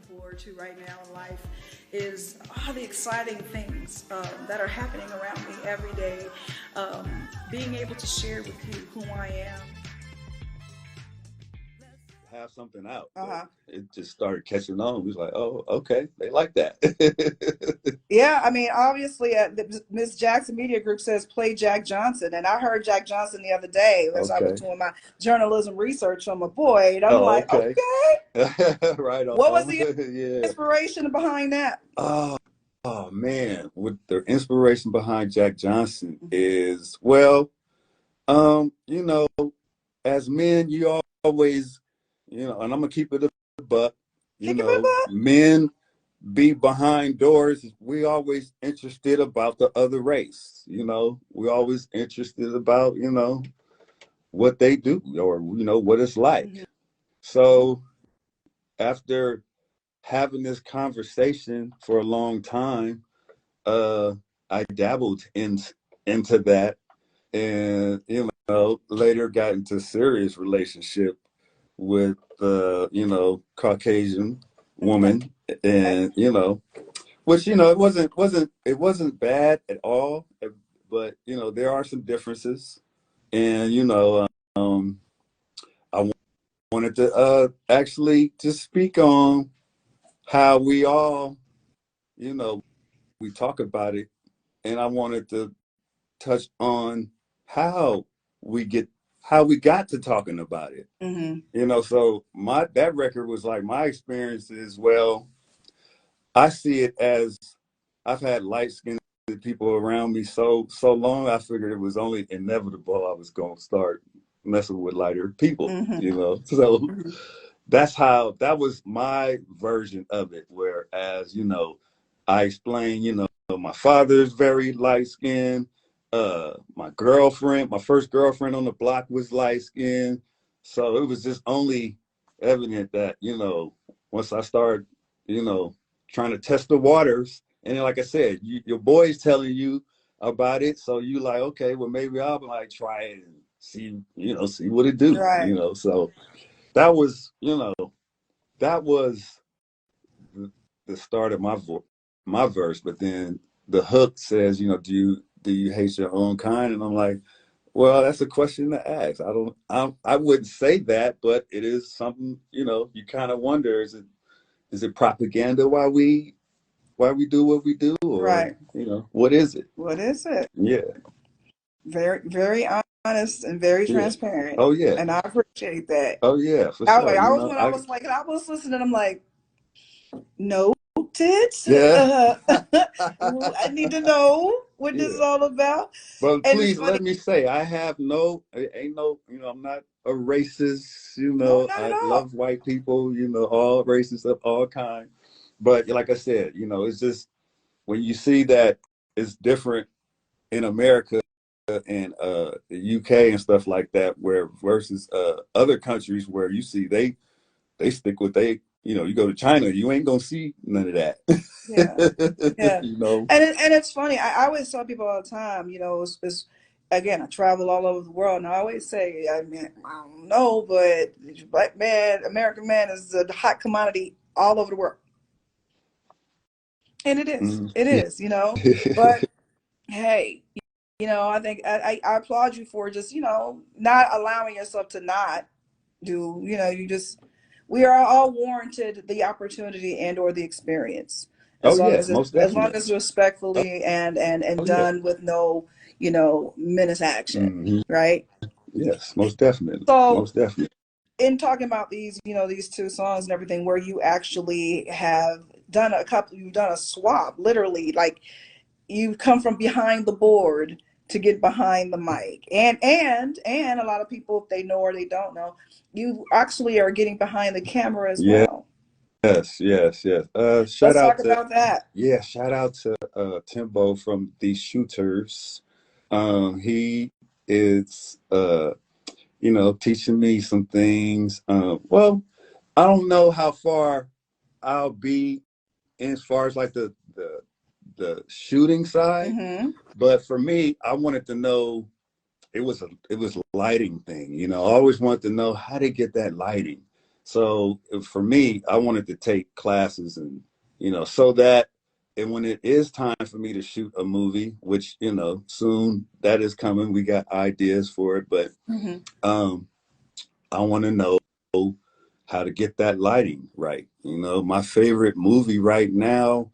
forward to right now in life is all the exciting things that are happening around me every day. Being able to share with you who I am. Have something out. It just started catching on. We was like, oh, okay, they like that. Yeah, I mean, obviously, Miss Jackson Media Group says play Jack Johnson, and I heard Jack Johnson the other day as I was doing my journalism research on my boy, and I'm like, okay. Right on. What was the inspiration behind that? Oh man, what the inspiration behind Jack Johnson is, well, you know, as men, you always, you know, and I'm gonna keep it a buck, you know, men be behind doors. We always interested about the other race, you know, we always interested about, you know, what they do or, you know, what it's like. So after having this conversation for a long time, I dabbled into that, and, you know, later got into a serious relationship with you know, Caucasian woman, and, you know, which, you know, it wasn't bad at all, but, you know, there are some differences, and, you know, I wanted to actually just speak on how we all, you know, we talk about it, and I wanted to touch on how we got to talking about it. You know, so that record was like my experience is, well, I see it as I've had light-skinned people around me so long, I figured it was only inevitable I was going to start messing with lighter people, you know. So that was my version of it, whereas, you know, I explained, you know, my father's very light-skinned, my first girlfriend on the block was light-skinned, so it was just only evident that, you know, once I started, you know, trying to test the waters, and then, like I said, your boy's telling you about it, so you like, okay, well, maybe I'll like try it and see, you know, see what it do, you know. So that was, you know, that was the start of my verse. But then the hook says, you know, do you hate your own kind? And I'm like, well, that's a question to ask. I wouldn't say that, but it is something, you know, you kind of wonder, is it propaganda why we do what we do, or, you know, what is it? Yeah. Very, very honest and very transparent. Oh yeah. And I appreciate that. Oh yeah, for sure. I was listening, I'm like, noted. I need to know what this is all about. But please let me say, I have ain't no, you know, I'm not a racist, you know. I love white people, you know, all races of all kinds. But like I said, you know, it's just when you see that it's different in America and the UK and stuff like that, where versus other countries where you see they stick with you know, you go to China, you ain't gonna see none of that. Yeah. You know, and it's funny. I always tell people all the time, you know, it's again, I travel all over the world, and I always say, I mean, I don't know, but black man, American man is a hot commodity all over the world. And it is. It is, you know. But hey, you know, I think I applaud you for just, you know, not allowing yourself to not do, you know, we are all warranted the opportunity and or the experience. As long as respectfully and done with no, you know, menace action. Right? Yes, most definitely. So most definitely. In talking about these, you know, these two songs and everything, where you actually have done you've done a swap, literally, like you've come from behind the board to get behind the mic, and a lot of people, if they know or they don't know, you actually are getting behind the camera as well. Yes. Let's talk about that. Yeah, shout out to Timbo from The Shooters. He is you know, teaching me some things. Well, I don't know how far I'll be as far as like the shooting side, but for me, I wanted to know, it was a lighting thing, you know. I always wanted to know how to get that lighting. So for me, I wanted to take classes and, so that, and when it is time for me to shoot a movie, which, soon that is coming, we got ideas for it, but um, I want to know how to get that lighting right. My favorite movie right now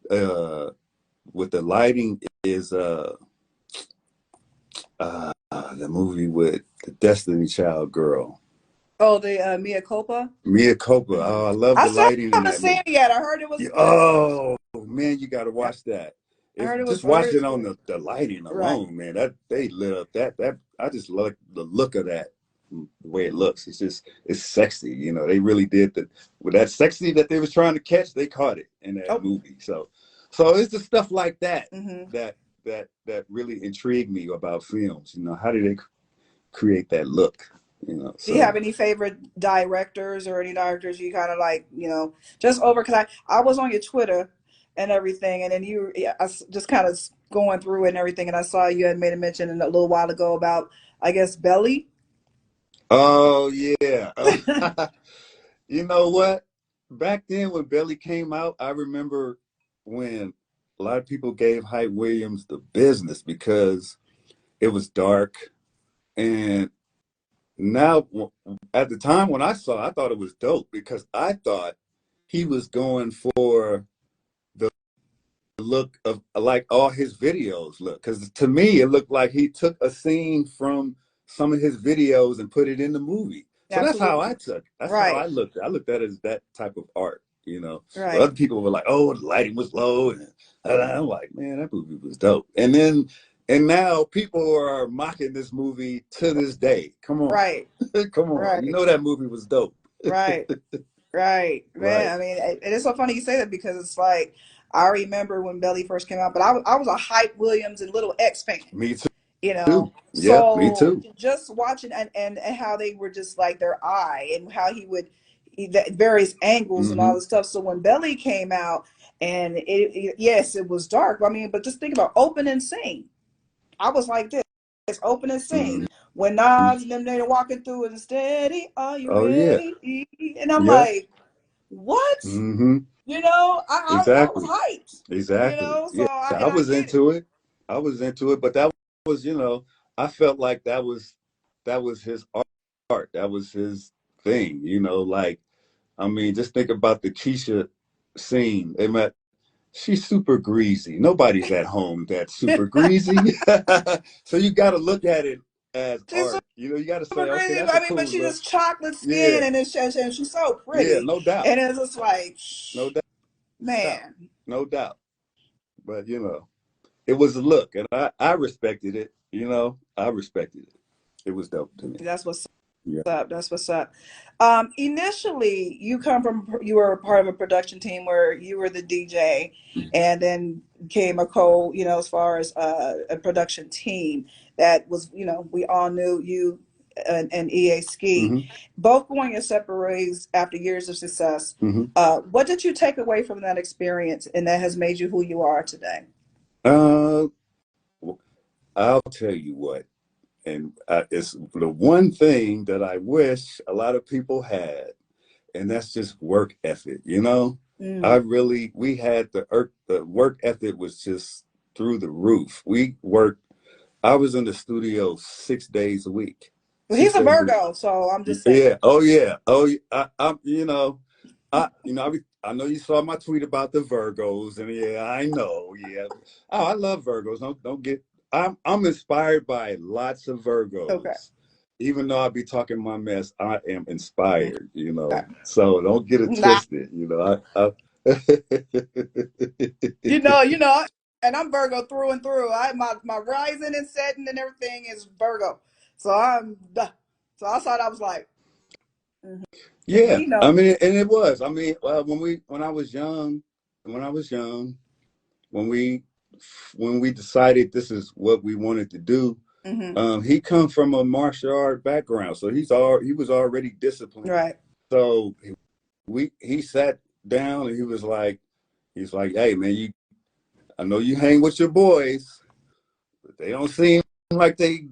with the lighting is the movie with the Destiny Child girl. Oh, the Mia Culpa. Mia Culpa. Oh, I love I the still lighting in haven't that seen movie. it yet. I heard it was good. Oh man, you got to Yeah, watch that. I If heard it was. just I heard watch it's it on good. the lighting Right. alone, man, that they lit up that I just love the look of that, the way it looks. It's sexy. They really did with that sexy that they was trying to catch. They caught it in that Oh. movie. So it's the stuff like that Mm-hmm. that really intrigued me about films. How do they create that look? Do you have So any favorite directors or any directors you kind of like, just over? Because I was on your Twitter and everything, and then just kind of going through it and everything, and I saw you had made a mention a little while ago about, I guess, Belly. oh yeah. You know what? Back then when Belly came out, I remember when a lot of people gave Hype Williams the business because it was dark. And now, at the time when I saw it, I thought it was dope because I thought he was going for the look of like all his videos look. Because to me, it looked like he took a scene from some of his videos and put it in the movie. So that's how I Absolutely. took. That's how I Right. looked. I looked at it as that type of art. But Right. other people were like, "Oh, the lighting was low," and I'm like, "Man, that movie was dope." And now people are mocking this movie to this day. Come on, Right. come on. Right. That movie was dope. Right. Right, Right. man. I mean, it is so funny you say that because it's like I remember when Belly first came out, but I was a Hype Williams and Little X fan, Me too. Yeah, me So too. just watching and how they were just like their eye and how the various angles and all Mm-hmm. this stuff. So when Belly came out and yes, it was dark. I mean, but just think about open and sing. I was like this. It's open and sing. Mm-hmm. When Nas and them they walking through and steady, are you Oh yeah. ready? And I'm Yep. like, what? Mm-hmm. I was Exactly. hyped. Exactly. So Yeah, I I was get it. into it. I was into it, but that was, I felt like that was his art. That was his thing, like I mean, just think about the Keisha scene. They met she's super greasy. Nobody's at home that's super greasy. So you got to look at it as She's art. You got to say, super okay, crazy. that's a I mean, but cool she's look. just chocolate skin Yeah. and she's so Yeah, pretty. no doubt. And it's just like, No doubt. man, No doubt. But it was a look, and I respected it. I respected it. It was dope to me. that's what's Yeah. up. That's what's up. Initially, you were a part of a production team where you were the DJ, and then came a as far as a production team that was, we all knew you and EA Ski, Hmm. both going your separate ways after years of success. Hmm. What did you take away from that experience, and that has made you who you are today? Uh, I'll tell you what, and it's the one thing that I wish a lot of people had, and that's just work ethic. Mm, We had the work ethic was just through the roof. We worked. I was in the studio 6 days a week. well, Six he's a days a week. Virgo, so I'm just saying. Yeah. Oh yeah. Oh, I'm. I know you saw my tweet about the Virgos, and yeah, I know. Yeah. Oh, I love Virgos. Don't get. I'm inspired by lots of Okay. Virgos. Even though I be talking my mess, I am inspired. Okay. So don't get it Nah, twisted. I you know, and I'm Virgo through and through. My rising and setting and everything is Virgo. So so I thought I was like, mhm. Yeah, He I know. mean, and it was. I mean, when I was young, when I was young, when we when we decided this is what we wanted to do, Hmm. he come from a martial art background, so he was already disciplined. Right. So he sat down and he's like, hey man, I know you hang with your boys, but they don't seem like they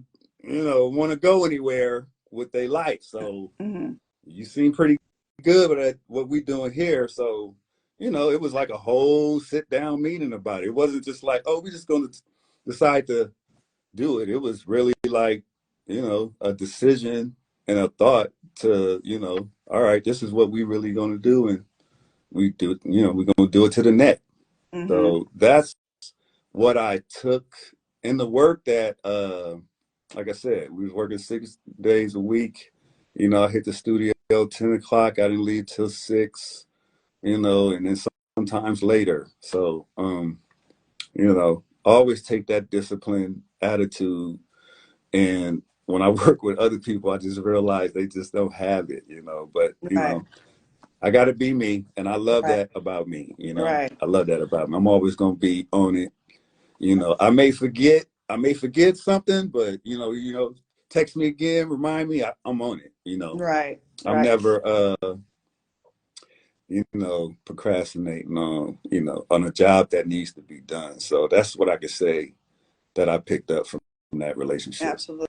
want to go anywhere with their life. So Hmm. you seem pretty good at what we doing here. So, you know, it was like a whole sit down meeting about it. It wasn't just like, oh, we're just going to decide to do it. It was really like, you know, a decision and a thought to, you know, all right, this is what we really going to do. And we do, you know, we're going to do it to the net. Mm-hmm. So that's what I took in the work that, like I said, we was working 6 days a week. You know, I hit the studio 10 o'clock. I didn't leave till 6, you know, and then sometimes later. So, you know, always take that disciplined attitude. And when I work with other people, I just realize they just don't have it, you know, but, you Right. know, I got to be me. And I love Right. that about me, you know, Right. I love that about me. I'm always going to be on it. You know, I may forget something, but you know, text me again, remind me, I'm on it. You know, Right. I'm Right. never, you know, procrastinating on, you know, on a job that needs to be done. So that's what I could say that I picked up from that relationship. Absolutely.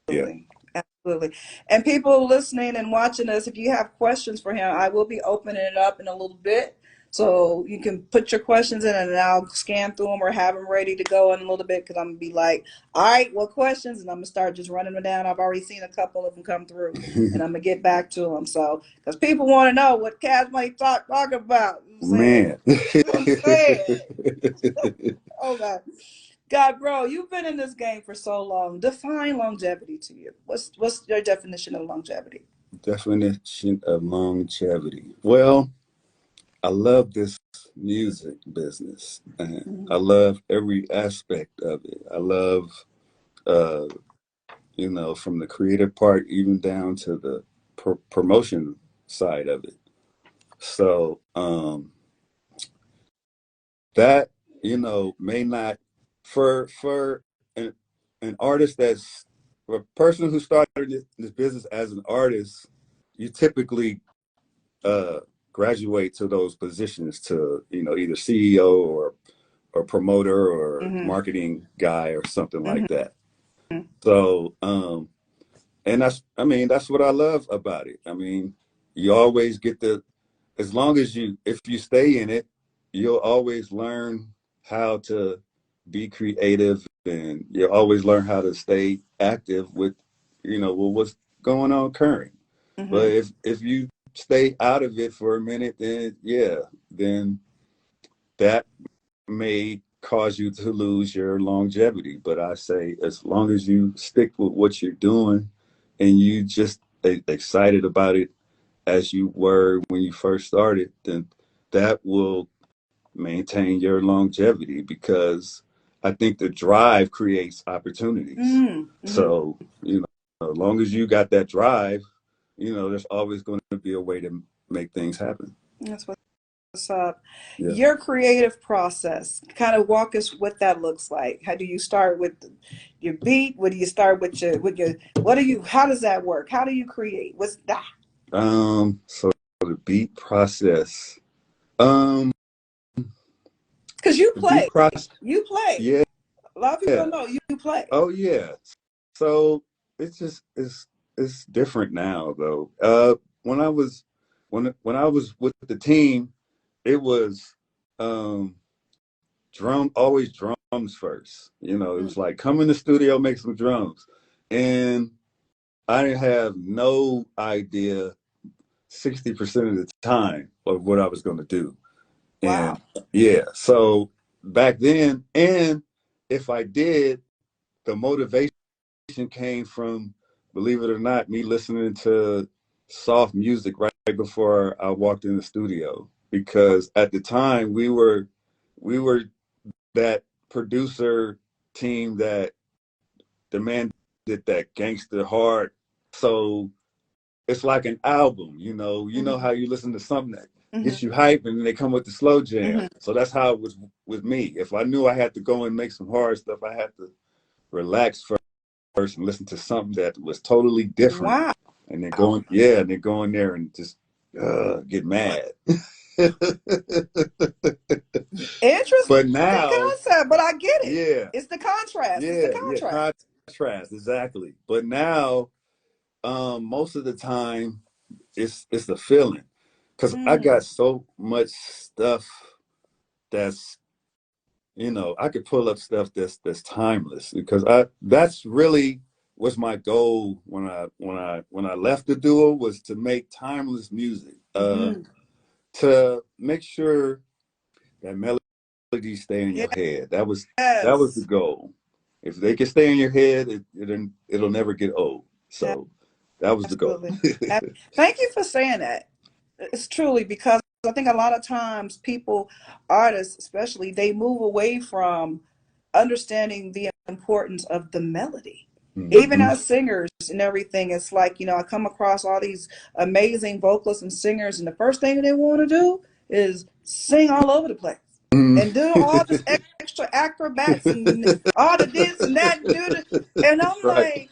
Yeah. Absolutely. And people listening and watching us, if you have questions for him, I will be opening it up in a little bit. So you can put your questions in and I'll scan through them or have them ready to go in a little bit because I'm going to be like, all right, what questions? And I'm going to start just running them down. I've already seen a couple of them come through and I'm going to get back to them. So, because people want to know what Cash might talking about. You know what I'm saying? Man. You know what I'm saying? Oh, God. God, bro, you've been in this game for so long. Define longevity to you. What's your definition of longevity? Definition of longevity. Well, I love this music business, and I Mhm. love every aspect of it. I love, uh, you know, from the creative part even down to the promotion side of it. So that, you know, may not for an artist that's for a person who started this business as an artist, you typically uh, graduate to those positions to, you know, either CEO or promoter or Mhm. marketing guy or something like Mhm. that. So, and I mean, that's what I love about it. I mean, you always get as long as if you stay in it, you'll always learn how to be creative and you'll always learn how to stay active with, you know, with what's going on current. But Mhm. if you stay out of it for a minute, then yeah, then that may cause you to lose your longevity. But I say, as long as you stick with what you're doing and you just excited about it as you were when you first started, then that will maintain your longevity because I think the drive creates opportunities. Mhm. Mhm. So, you know, as long as you got that drive, you know, there's always going to be a way to make things happen. That's what's up. Yeah. Your creative process. Kind of walk us what that looks like. How do you start with your beat? What do you start with your what do you how does that work? How do you create? What's that? So the beat process. Um, Because you the beat play. process. You play. Yeah. A lot of people don't know you play. Oh yeah. So it's just it's different now though. When I was when I was with the team, it was um always drums first. You know, it was like come in the studio, make some drums. And I didn't have no idea 60% of the time of what I was gonna do. Wow. And yeah, so back then, and if I did, the motivation came from, believe it or not, me listening to soft music right before I walked in the studio. Because at the time we were that producer team that demanded that gangster hard. So it's like an album, you know Mhm. how you listen to something that Mhm. gets you hype and then they come with the slow jam. Mhm. So that's how it was with me. If I knew I had to go and make some hard stuff, I had to relax first and listen to something that was totally different Wow. and then go in there and just get mad. But Interesting now, concept, but I get it. yeah, It's the contrast. It's the yeah, contrast. contrast, exactly. But now, most of the time it's the feeling. because I got so much stuff that's, I could pull up stuff that's timeless, because that's really was my goal when I left the duo, was to make timeless music, to make sure that melodies stay in your head. That was the Yes, goal. If they can stay in your head, it'll never get old. So that was the goal. absolutely. Thank you for saying that. It's truly, because I think a lot of times people, artists especially, they move away from understanding the importance of the melody. Even Hmm. as singers and everything, it's like, I come across all these amazing vocalists and singers, and the first thing they want to do is sing all over the place and do all this extra acrobats and all the this and that, and do the, and I'm Right.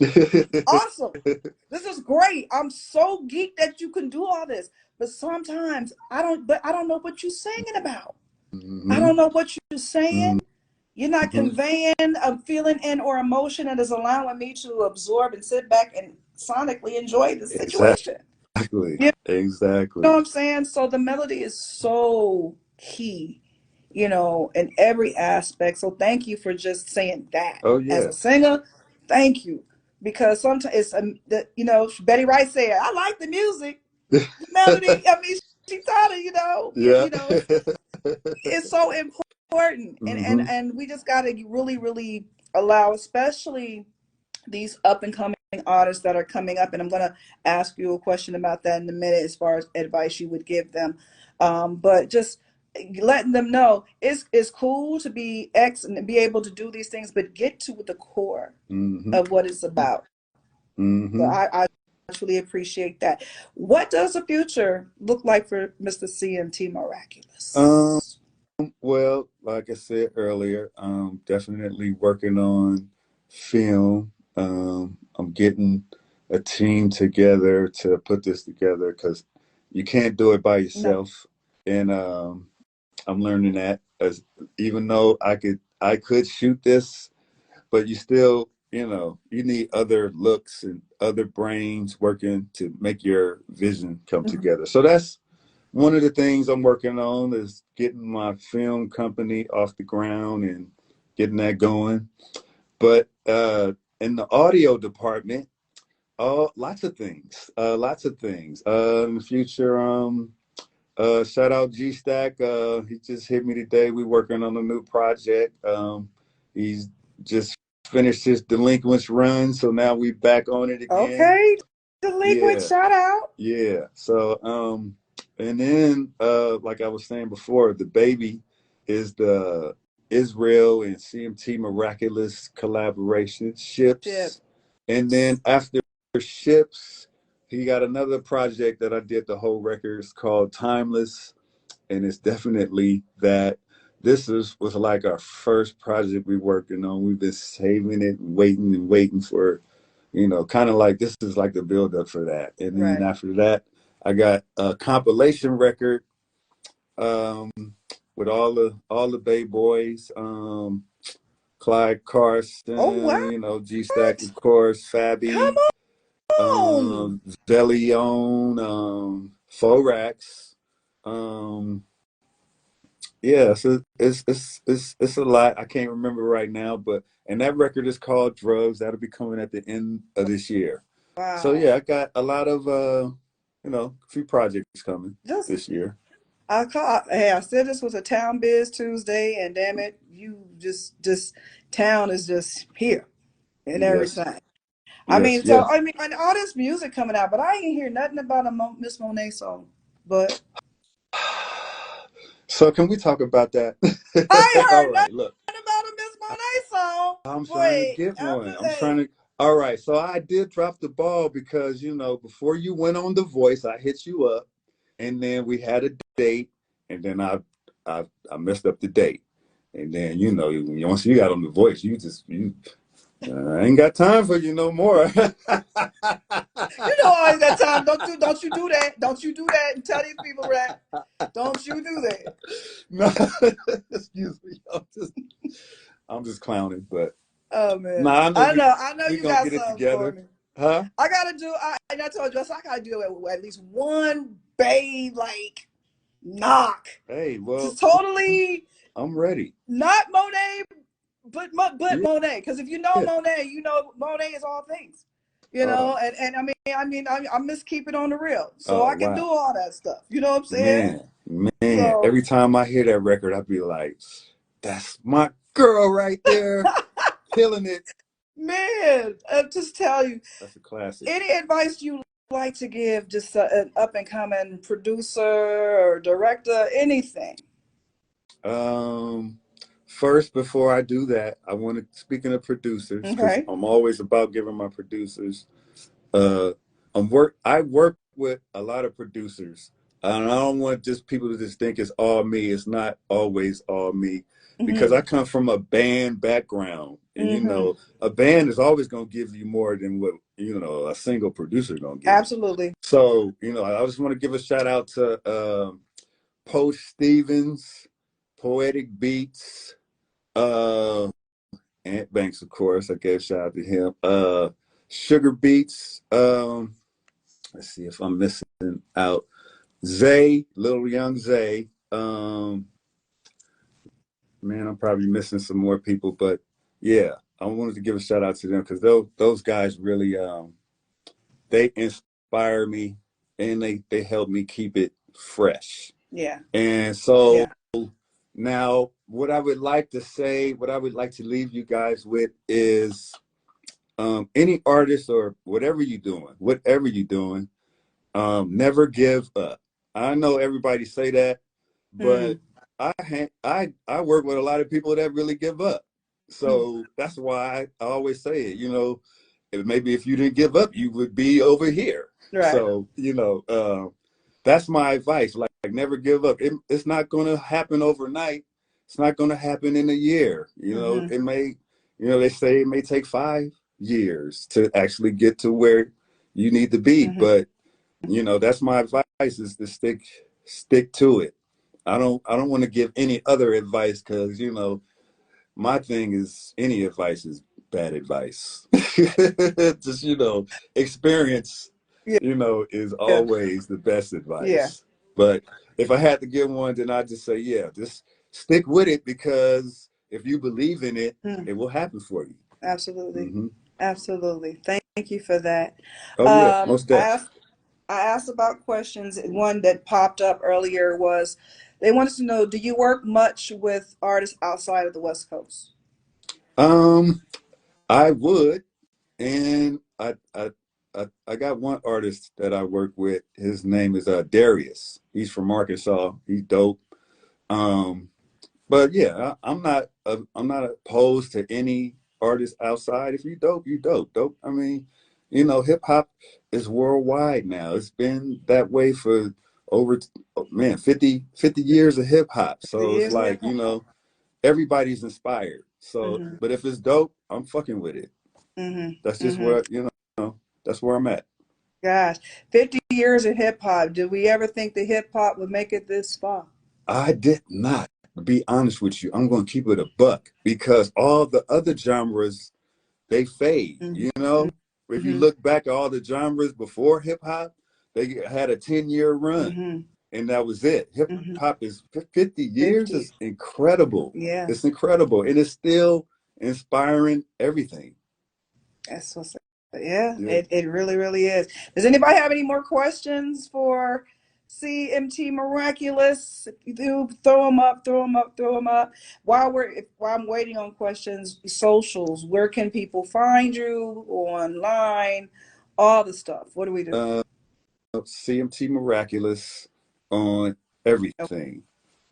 like, awesome. This is great. I'm so geeked that you can do all this. But sometimes I don't know what you're singing about. I Hmm. don't know what you're saying. You're not Hmm. conveying a feeling and or emotion that is allowing me to absorb and sit back and sonically enjoy the situation. You know Exactly. what I'm saying? So the melody is so key, in every aspect. So thank you for just saying that. Oh As yeah. a singer, thank you. Because sometimes it's, Betty Wright said, I like the music, the melody. I mean, she taught it, Yeah. it's so important. Hmm. And we just got to really, really allow, especially these up and coming artists that are coming up. And I'm going to ask you a question about that in a minute, as far as advice you would give them. But just letting them know it's cool to be X and be able to do these things, but get to the core Hmm. of what it's about. So Hmm. I truly appreciate that. What does the future look like for Mr. CMT Um, Miraculous? well, like I said earlier, definitely working on film. I'm getting a team together to put this together, because you can't do it by No. yourself. And I'm learning that, as even though I could shoot this, but you still, you need other looks and other brains working to make your vision come Mhm. together. So that's one of the things I'm working on, is getting my film company off the ground and getting that going. But in the audio department, lots of things, lots of things. In the future, shout out G Stack. He just hit me today. We're working on a new project. He's just finished his delinquents run, so now we back on it again. Okay. Delinquent Yeah, shout out. yeah. So and then like I was saying before, the baby is the Israel and CMT Miraculous collaboration, Ship. Ships. And then after Ships, he got another project that I did the whole record. It's called Timeless, and it's definitely that. Was like our first project we working on. We've been saving it, waiting and waiting for, kind of like, this is like the build up for that. And then Right. after that, I got a compilation record, um, with all the Bay Boys, Clyde Oh, Carson, what? G Stack, of course, Come Fabi, on. Zelion, Forax. Um, yeah, so it's a lot. I can't remember right now, but and that record is called Drugs. That'll be coming at the end of this year. So Wow. yeah, I got a lot of a few projects coming Just this year. hey, I said this was a Town Biz Tuesday, and damn it, you just town is just here and Yes, everything. I yes, mean, so yes. I mean, and all this music coming out, but I ain't hear nothing about a Miss Monet song. But So can we talk about that? I ain't All heard right, look. nothing about a Miss Monet song. I'm trying to Boy, get I'm one. just, I'm hey, trying to. All right. So I did drop the ball because, before you went on The Voice, I hit you up, and then we had a date, and then I messed up the date, and then once you got on The Voice, I ain't got time for you no more. I ain't got time. Don't you do that. Don't you do that and tell these people that. Don't you do that. No, excuse me. I'm just clowning, but Oh man. nah, I know I know we you gonna got get it something for together. me. Huh? I gotta do. And I told you, I gotta do at least one babe like knock. Hey, well, Just totally I'm ready. not Monet, but Yeah. Monet. Because if you know Monet, you know Monet is all things. You Oh, know, and I miss keep it on the real, so oh, I can do wow. all that stuff. You know what I'm saying? Man. So, Every time I hear that record, I be like, that's my girl right there, killing it. man, I just tell you, That's a classic. any advice you like to give just an up and coming producer or director, anything? Um, First, before I do that, I want to, speaking of producers, because Okay. I'm always about giving my producers, uh, I work with a lot of producers, and I don't want just people to just think it's all me. It's not always all me, because I Mm-hmm. come from a band background, and Mm-hmm. a band is always going to give you more than what a single producer is going to give you. Absolutely. So I just want to give a shout out to Post Stevens, Poetic Beats, uh, Ant Banks, of course. I gave a shout out to him. Sugar Beats. Let's see if I'm missing out. Zay, little young Zay. Man, I'm probably missing some more people, but yeah, I wanted to give a shout out to them because those guys really they inspire me and they help me keep it fresh. Yeah. And so Yeah. now, what I would like to say, what I would like to leave you guys with is any artist or whatever you're doing, never give up. I know everybody say that, but Mm. I work with a lot of people that really give up. Mm. So that's why I always say it. Maybe if you didn't give up, you would be over here. Right. So that's my advice. Like never give up. It's not going to happen overnight. It's not going to happen in a year. Mm-hmm. It may. They say it may take 5 years to actually get to where you need to be. Mm-hmm. But that's my advice: is to stick to it. I don't want to give any other advice because my thing is any advice is bad advice. Just experience Yeah. is Yeah. always the best Yeah. advice. But if I had to give one, then I'd just say, yeah, just stick with it, because if you believe in it, Mm. it will happen for you. Absolutely. Hmm. Absolutely. Thank you for that. Oh yeah, Um, most I deaf. asked I asked about questions. One that popped up earlier was they wanted to know, do you work much with artists outside of the West Coast? um I would. And I got one artist that I work with. His name is Darius. He's from Arkansas. He's dope. Um, but yeah, I'm not opposed to any artist outside. If you dope, you dope. Dope. I mean, hip hop is worldwide now. It's been that way for over man 50 years of hip hop. The So it's years of like hip hop. everybody's inspired. So, Mm-hmm. but if it's dope, I'm fucking with it. That's Mm-hmm. just Mm-hmm. where that's where I'm at. Gosh, 50 years of hip hop. Did we ever think the hip hop would make it this far? I did not. To be honest with you, I'm going to keep it a buck, because all the other genres, they fade. Mm-hmm. If you Mm-hmm. look back at all the genres before hip hop, they had a 10-year run, Mm-hmm. and that was it. Hip Mm-hmm. hop is 50 years 50. is incredible. Yeah, It's incredible, and it's still inspiring everything. that's what's yeah, Yeah. it really, really is. Does anybody have any more questions for CMT Miraculous? If you do, throw them up, throw them up, throw them up. While I'm waiting on questions, socials, where can people find you online? All the stuff. What do we do? Uh, CMT Miraculous on everything.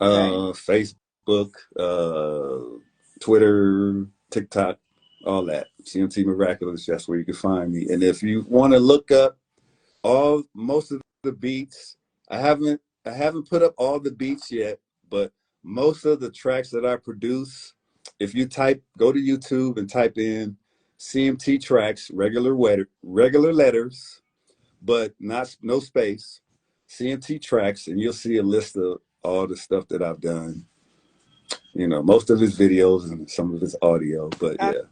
Okay. Facebook, Twitter, TikTok, all that. CMT Miraculous, that's where you can find me. And if you want to look up most of the beats, I haven't put up all the beats yet, but most of the tracks that I produce, if you go to YouTube and type in CMT tracks, regular letters, but no space, CMT tracks, and you'll see a list of all the stuff that I've done. Most of his videos and some of his audio, but I, yeah.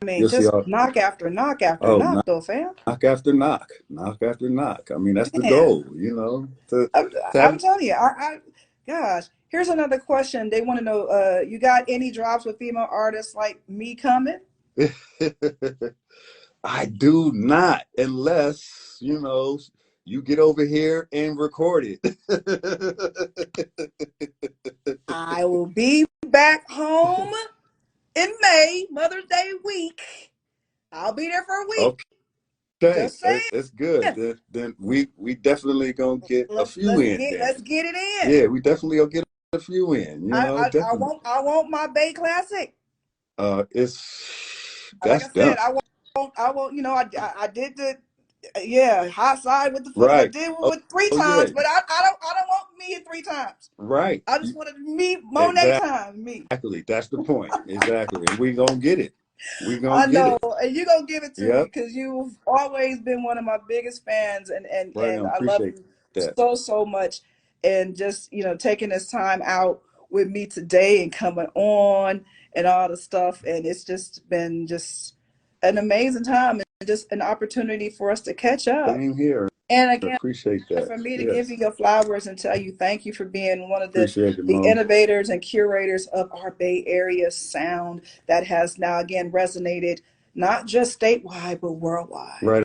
mean, You'll see just all, knock after knock after oh, knock, though, fam. knock after knock, knock after knock. I mean, that's the Man, goal, you know, to I'm, to I'm have. telling you, gosh. Here's another question. They want to know, you got any drops with female artists like me coming? I do not, unless, you know, you get over here and record it. I will be back home in May, Mother's Day week. I'll be there for a week. Okay, Just saying. it's good. Then we definitely gonna get a few in Let's then. get it in. Yeah, we definitely gonna get a few in, you know, definitely. I want my Bay Classic. It's Like I that's said, done. I won't. You know, I did the high side with the Phillies. I Right. did it Oh, with three oh yeah. times, but I don't want me 3 times. Right. I just wanted me Monet Exactly. time, me. That's the point. Exactly. And we gonna get it. We gonna I get know, it. and you gonna give it to me Yep. because you've always been one of my biggest fans, Right and on. I love Appreciate you that. so much, and just taking this time out with me today and coming on and all the stuff, and it's just been just an amazing time and just an opportunity for us to catch up. Same here. And again, Appreciate that. for me to give Yes. you your flowers and tell you thank you for being one of Appreciate it, the Mo. innovators and curators of our Bay Area sound that has now again resonated not just statewide but worldwide. Right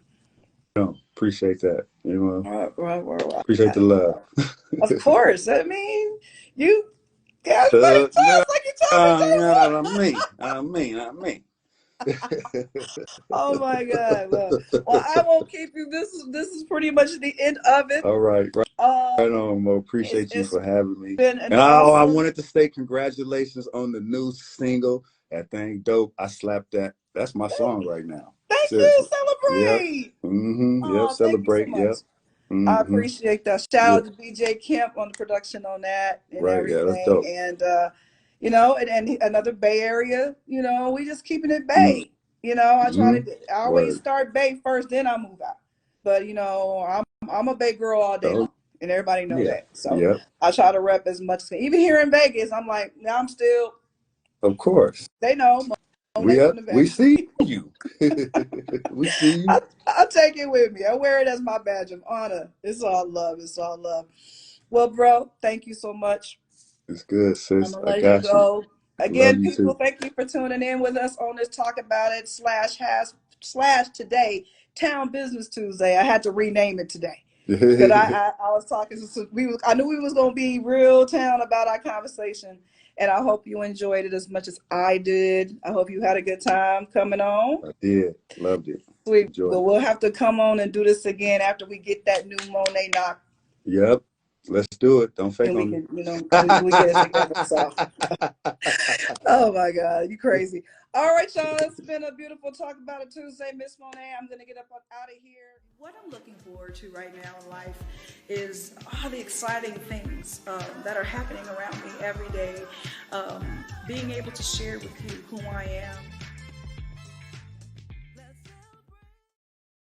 on. Appreciate that. You know. Worldwide. Appreciate the love. Of course. I mean, you got as many No, times like you told me to. I mean. Oh my God. Well, I won't keep you. This is pretty much the end of it. All right, right Um, on, Mo. Appreciate you it's for having me. been an And I awesome. wanted to say congratulations on the new single. That thing dope. I slapped that. That's my song right now. Thank you. Seriously. Yep. Celebrate. Yep. Oh, thank you so Celebrate. much. Yep. I hmm appreciate that. Shout Yeah. out to BJ Kemp on the production on that and Right. Yeah. That's everything. dope. And and another Bay Area, we just keeping it Mm-hmm. Bay. I always Word. start Bay first, then I move out. But I'm a Bay girl all day Oh long. And everybody know yeah. that. So Yep. I try to rep as much as even here in Vegas, I'm like, now I'm still Of course. they know Monet from the We Valley. see you. We see you. I take it with me. I wear it as my badge of honor. It's all love. It's all love. Well, bro, thank you so much. It's good, I'm sis. gonna I let you got you. go. Love Again, you people, too. thank you for tuning in with us on this Talk About It / today Town Business Tuesday. I had to rename it today because I was talking to I knew we was gonna be real town about our conversation, and I hope you enjoyed it as much as I did. I hope you had a good time coming on. I did. Loved it. Sweet. Enjoyed Well, it. we'll have to come on and do this again after we get that new Monet knock Yep. Let's do it. Don't fake and we on me. can, we get it together. So, oh my God, you crazy. All right, y'all. It's been a beautiful Talk About It Tuesday. Miss Monet, I'm going to get up out of here. What I'm looking forward to right now in life is all the exciting things that are happening around me every day. Being able to share with you who I am,